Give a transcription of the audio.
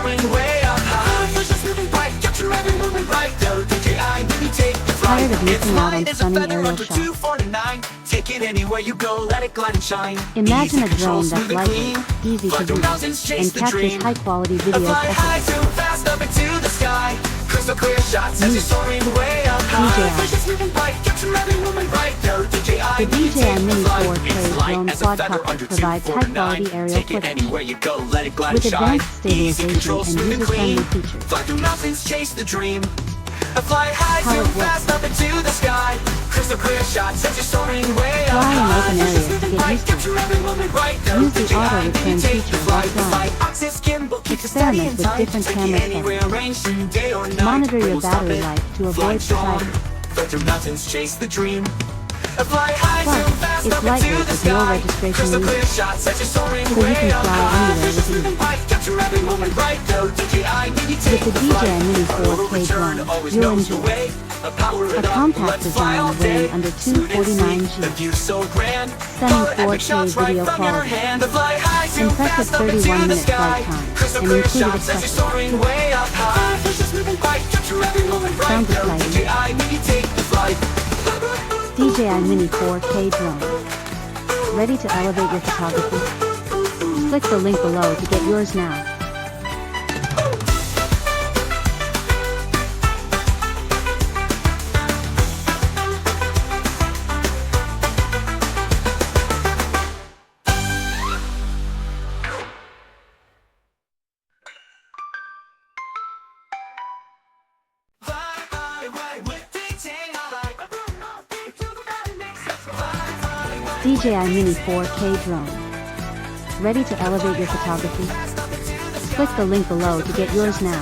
soaring way up high. Vision's moving bright, capture every movement right. The DJI Mini, take the flight. Tired of missing out on stunning aerial shots? 249. Take it anywhere you go, let it glide and shine. Imagine a Easy control, drone that's smooth and lightweight, clean. easy to Fly through use, mountains, chase and the captures dream. high-quality videos Fly high, effortlessly. too fast, up into the sky. Crystal clear shots as you're soaring way up high. DJI. Vision's moving bright, capture every movement right. The DJI The DJI Mini flight. 4K It's light Drone as a feather Quadcopter under provides 249. high-quality aerial Take it footage. anywhere you go, let it glide With and shine. advanced Easy stabilization control, and smooth and user-friendly clean. features. Fly through mountains, chase the dream. Fly high, How too it works. fast, up into the sky. Crystal clear shots as you're soaring way up Fly in high. open areas Vision's to moving get bright, used to it. capture every moment right. Use the DJI auto Mini, return take feature the flight. while flying. Flight axis gimbal, keep you steady Experiment and with tight. different Take camera it anywhere, range, day or night. Monitor your Won't stop battery it. life to Fly avoid strong. fatigue. Fly through mountains, chase the dream. Fly high, Plus, too fast, it's up into lightweight the with no sky. registration Crystal clear needed. shots as you're soaring So you way can up fly high. anywhere with Vision's ease. moving bright, capture every moment right. The DJI Mini, take With the the flight. DJI Mini Our little 4K return drone, always you'll knows the enjoy way. Power a it up, compact let's fly all design day. weighing under Smooth and 249 sleek, the G. view so grand. Stunning Follow epic 4K shots right video from your quality. hand. The fly high, too Impressive fast, up into 31-minute the flight sky. time, Crystal and clear included shots as you're accessories. soaring way up high. Vision's moving bright, capture every moment right. Sound The exciting. DJI Mini, take the flight. DJI Mini 4K drone. Ready to elevate your photography? Click the link below to get yours now. DJI Mini 4K drone. Ready to elevate your photography? Click the link below to get yours now.